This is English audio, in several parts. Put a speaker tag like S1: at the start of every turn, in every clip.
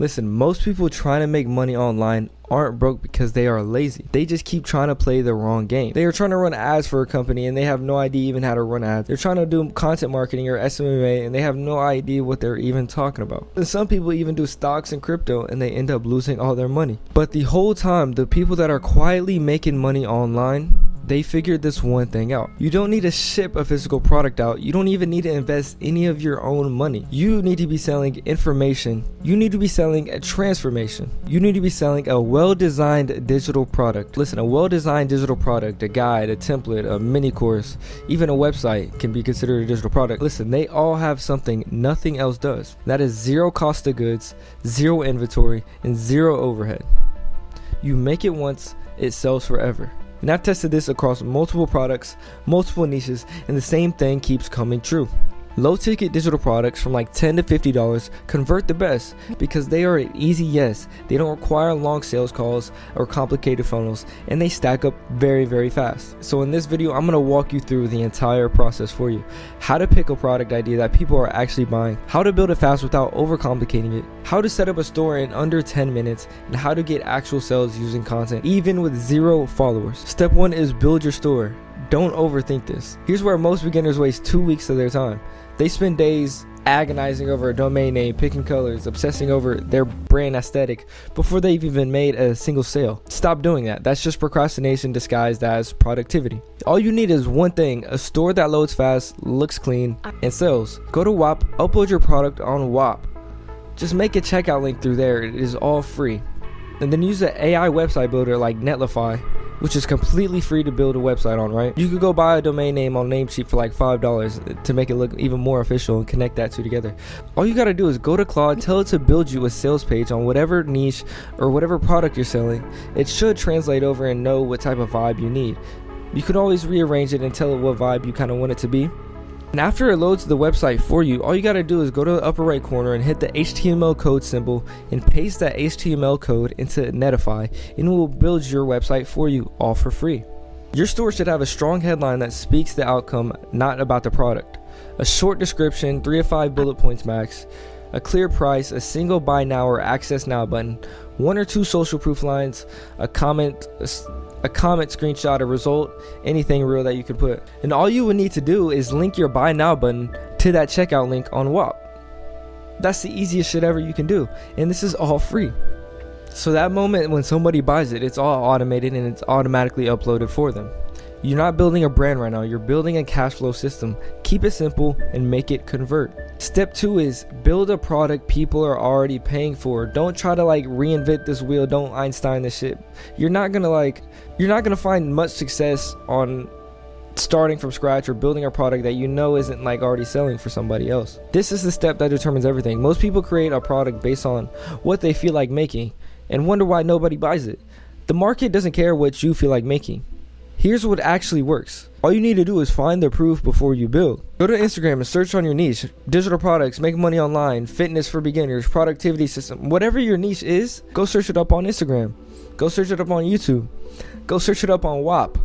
S1: Listen, most people trying to make money online aren't broke because they are lazy. They just keep trying to play the wrong game. They are trying to run ads for a company and they have no idea even how to run ads. They're trying to do content marketing or SMMA and they have no idea what they're even talking about. And some people even do stocks and crypto and they end up losing all their money. But the whole time, the people that are quietly making money online, they figured this one thing out. You don't need to ship a physical product out. You don't even need to invest any of your own money. You need to be selling information. You need to be selling a transformation. You need to be selling a well-designed digital product. Listen, a well-designed digital product, a guide, a template, a mini course, even a website can be considered a digital product. Listen, they all have something nothing else does. That is zero cost of goods, zero inventory, and zero overhead. You make it once, it sells forever. And I've tested this across multiple products, multiple niches, and the same thing keeps coming true. Low ticket digital products from like $10 to $50 convert the best because they are an easy yes. They don't require long sales calls or complicated funnels, and they stack up very, very fast. So in this video, I'm going to walk you through the entire process for you. How to pick a product idea that people are actually buying, how to build it fast without overcomplicating it, how to set up a store in under 10 minutes, and how to get actual sales using content even with 0 followers. Step 1 is build your store. Don't overthink this. Here's where most beginners waste 2 weeks of their time. They spend days agonizing over a domain name, picking colors, obsessing over their brand aesthetic before they've even made a single sale. Stop doing that. That's just procrastination disguised as productivity. All you need is one thing: a store that loads fast, looks clean, and sells. Go to WAP, upload your product on WAP. Just make a checkout link through there. It is all free. And then use an AI website builder like Netlify, which is completely free to build a website on, right? You could go buy a domain name on Namecheap for like $5 to make it look even more official and connect that two together. All you gotta do is go to Claude, tell it to build you a sales page on whatever niche or whatever product you're selling. It should translate over and know what type of vibe you need. You could always rearrange it and tell it what vibe you kind of want it to be. And after it loads the website for you, all you gotta do is go to the upper right corner and hit the HTML code symbol and paste that HTML code into Netlify, and it will build your website for you, all for free. Your store should have a strong headline that speaks the outcome, not about the product. A short description, 3 to 5 bullet points max, a clear price, a single buy now or access now button, 1 or 2 social proof lines, a comment screenshot, a result, anything real that you can put. And all you would need to do is link your buy now button to that checkout link on WAP. That's the easiest shit ever you can do, and this is all free. So that moment when somebody buys it, it's all automated and it's automatically uploaded for them. You're not building a brand right now, you're building a cash flow system. Keep it simple and make it convert. Step 2 is build a product people are already paying for. Don't try to like reinvent this wheel. Don't Einstein this shit. You're not gonna find much success on starting from scratch or building a product that you know isn't like already selling for somebody else. This is the step that determines everything. Most people create a product based on what they feel like making and wonder why nobody buys it. The market doesn't care what you feel like making. Here's what actually works. All you need to do is find the proof before you build. Go to Instagram and search on your niche. Digital products, make money online, fitness for beginners, productivity system. Whatever your niche is, go search it up on Instagram. Go search it up on YouTube. Go search it up on WAP.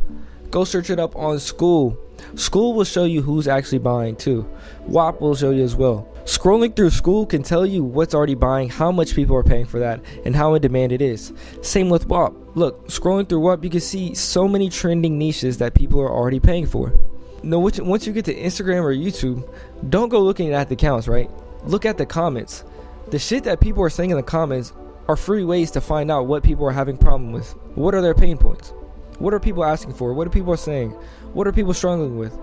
S1: Go search it up on School. School will show you who's actually buying too. WAP will show you as well. Scrolling through School can tell you what's already buying, how much people are paying for that, and how in demand it is. Same with WAP. Look, scrolling through WAP, you can see so many trending niches that people are already paying for. Now, once you get to Instagram or YouTube, don't go looking at the accounts, right? Look at the comments. The shit that people are saying in the comments are free ways to find out what people are having problem with. What are their pain points? What are people asking for? What are people saying? What are people struggling with?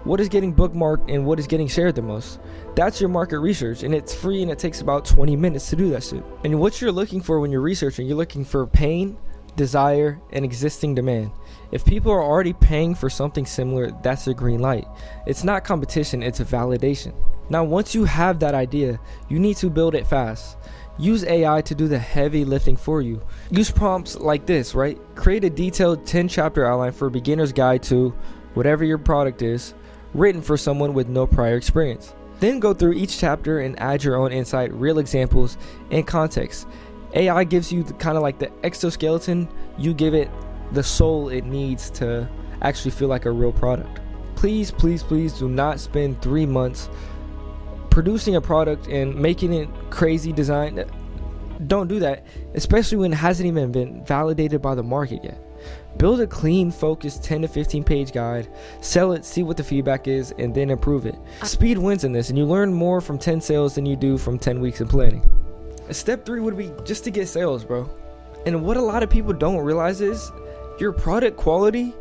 S1: What is getting bookmarked and what is getting shared the most? That's your market research, and it's free and it takes about 20 minutes to do that shit. And what you're looking for when you're researching, you're looking for pain, desire, and existing demand. If people are already paying for something similar, that's a green light. It's not competition, it's a validation. Now, once you have that idea, you need to build it fast. Use AI to do the heavy lifting for you. Use prompts like this, right? Create a detailed 10-chapter outline for a beginner's guide to whatever your product is, written for someone with no prior experience. Then go through each chapter and add your own insight, real examples, and context. AI gives you kind of like the exoskeleton, you give it the soul it needs to actually feel like a real product. Please, please, please do not spend 3 months producing a product and making it crazy design. Don't do that, especially when it hasn't even been validated by the market yet. Build a clean, focused 10 to 15 page guide, sell it, see what the feedback is, and then improve it. Speed wins in this, and you learn more from 10 sales than you do from 10 weeks of planning. Step 3 would be just to get sales, bro. And what a lot of people don't realize is your product quality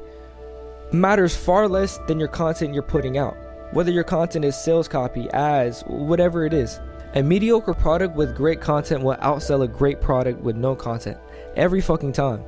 S1: matters far less than your content you're putting out. Whether your content is sales copy, ads, whatever it is. A mediocre product with great content will outsell a great product with no content every fucking time.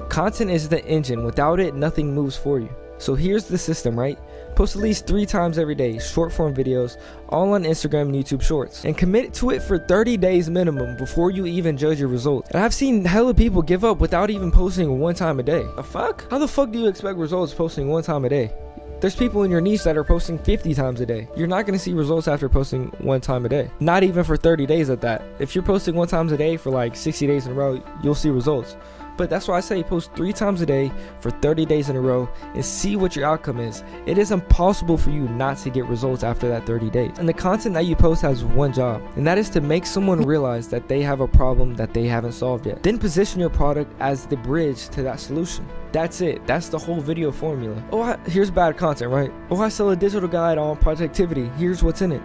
S1: Content is the engine. Without it, nothing moves for you. So here's the system, right? Post at least 3 times every day, short form videos, all on Instagram and YouTube Shorts. And commit to it for 30 days minimum before you even judge your results. And I've seen hella people give up without even posting 1 time a day. The fuck? How the fuck do you expect results posting 1 time a day? There's people in your niche that are posting 50 times a day. You're not going to see results after posting 1 time a day. Not even for 30 days at that. If you're posting 1 time a day for like 60 days in a row, you'll see results. But that's why I say post 3 times a day for 30 days in a row and see what your outcome is. It is impossible for you not to get results after that 30 days. And the content that you post has one job, and that is to make someone realize that they have a problem that they haven't solved yet. Then position your product as the bridge to that solution. That's it. That's the whole video formula. Here's bad content, right? I sell a digital guide on productivity. Here's what's in it.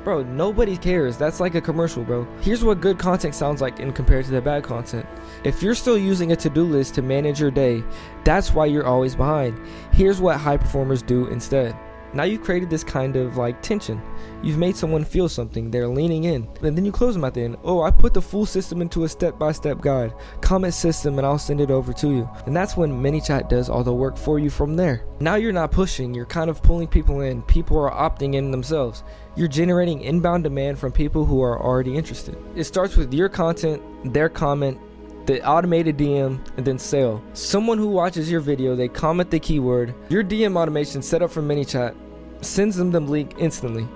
S1: Bro, nobody cares. That's like a commercial, bro. Here's what good content sounds like in compared to the bad content. If you're still using a to-do list to manage your day, that's why you're always behind. Here's what high performers do instead. Now you've created this kind of like tension. You've made someone feel something. They're leaning in. And then you close them at the end. I put the full system into a step-by-step guide. Comment system and I'll send it over to you. And that's when ManyChat does all the work for you from there. Now you're not pushing. You're kind of pulling people in. People are opting in themselves. You're generating inbound demand from people who are already interested. It starts with your content, their comment, the automated DM, and then sale. Someone who watches your video, they comment the keyword, your DM automation set up from ManyChat sends them the link instantly.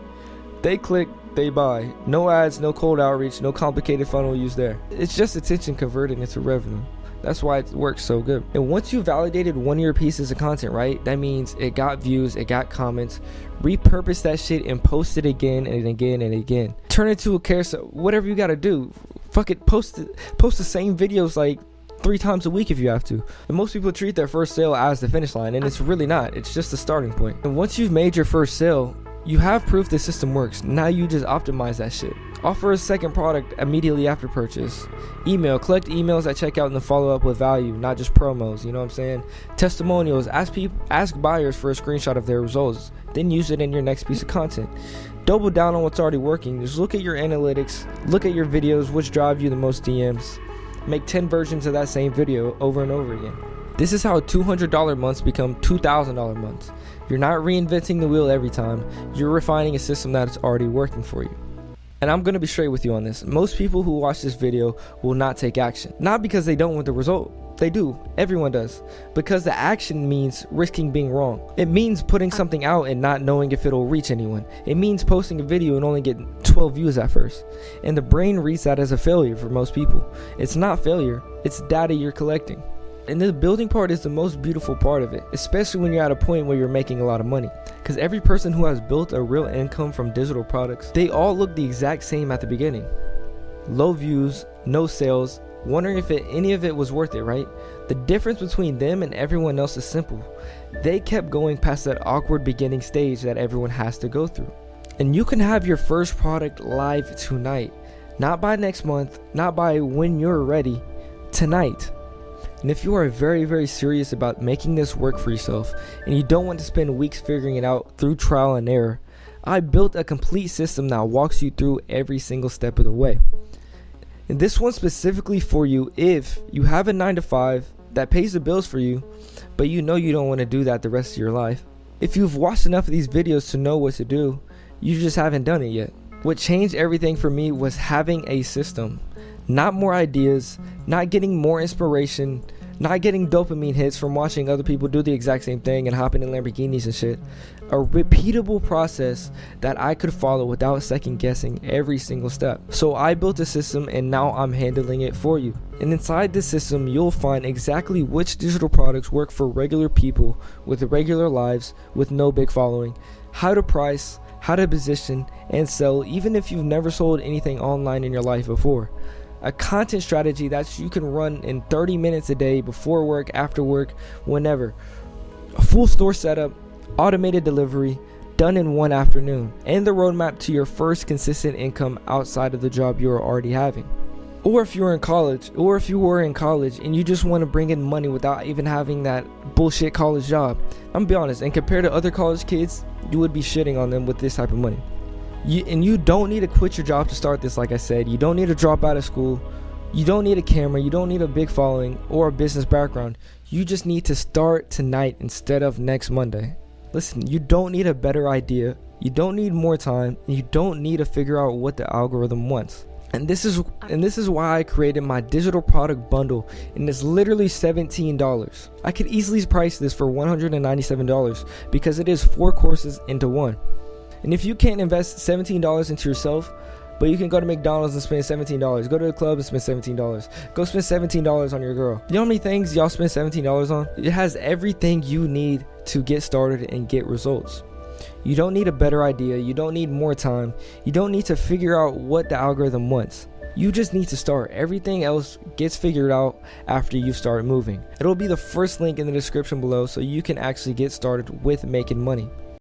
S1: They click, they buy. No ads, no cold outreach, no complicated funnel used there. It's just attention converted into revenue. That's why it works so good. And once you validated one of your pieces of content, right? That means it got views, it got comments. Repurpose that shit and post it again and again and again. Turn it to a carousel. Whatever you gotta do. Fuck it. Post the same videos like 3 times a week if you have to. And most people treat their first sale as the finish line, and it's really not. It's just the starting point. And once you've made your first sale, you have proof the system works. Now you just optimize that shit. Offer a second product immediately after purchase. Email, collect emails at checkout and then follow up with value, not just promos, you know what I'm saying? Testimonials, ask buyers for a screenshot of their results, then use it in your next piece of content. Double down on what's already working. Just look at your analytics, look at your videos, which drive you the most DMs. Make 10 versions of that same video over and over again. This is how $200 months become $2,000 months. You're not reinventing the wheel every time. You're refining a system that is already working for you. And I'm going to be straight with you on this. Most people who watch this video will not take action. Not because they don't want the result. They do. Everyone does. Because the action means risking being wrong. It means putting something out and not knowing if it'll reach anyone. It means posting a video and only getting 12 views at first. And the brain reads that as a failure for most people. It's not failure. It's data you're collecting. And the building part is the most beautiful part of it, especially when you're at a point where you're making a lot of money. Because every person who has built a real income from digital products, they all look the exact same at the beginning. Low views, no sales, wondering if any of it was worth it, right? The difference between them and everyone else is simple. They kept going past that awkward beginning stage that everyone has to go through. And you can have your first product live tonight. Not by next month, not by when you're ready, tonight. And if you are very, very serious about making this work for yourself and you don't want to spend weeks figuring it out through trial and error, I built a complete system that walks you through every single step of the way. And this one's specifically for you if you have a 9-to-5 that pays the bills for you, but you know you don't want to do that the rest of your life. If you've watched enough of these videos to know what to do, you just haven't done it yet. What changed everything for me was having a system. Not more ideas, not getting more inspiration, not getting dopamine hits from watching other people do the exact same thing and hopping in Lamborghinis and shit. A repeatable process that I could follow without second guessing every single step. So I built a system and now I'm handling it for you. And inside this system, you'll find exactly which digital products work for regular people with regular lives with no big following, how to price, how to position and sell even if you've never sold anything online in your life before. A content strategy that you can run in 30 minutes a day, before work, after work, whenever. A full store setup, automated delivery, done in one afternoon, and the roadmap to your first consistent income outside of the job you are already having. Or if you were in college and you just want to bring in money without even having that bullshit college job. I'm gonna be honest, and compared to other college kids, you would be shitting on them with this type of money. You don't need to quit your job to start this. Like I said, you don't need to drop out of school. You don't need a camera. You don't need a big following or a business background. You just need to start tonight instead of next Monday. Listen, you don't need a better idea. You don't need more time. And you don't need to figure out what the algorithm wants. And this is why I created my digital product bundle, and it's literally $17. I could easily price this for $197 because it is 4 courses into one. And if you can't invest $17 into yourself, but you can go to McDonald's and spend $17, go to the club and spend $17, go spend $17 on your girl. You know how many things y'all spend $17 on? It has everything you need to get started and get results. You don't need a better idea. You don't need more time. You don't need to figure out what the algorithm wants. You just need to start. Everything else gets figured out after you start moving. It'll be the first link in the description below so you can actually get started with making money.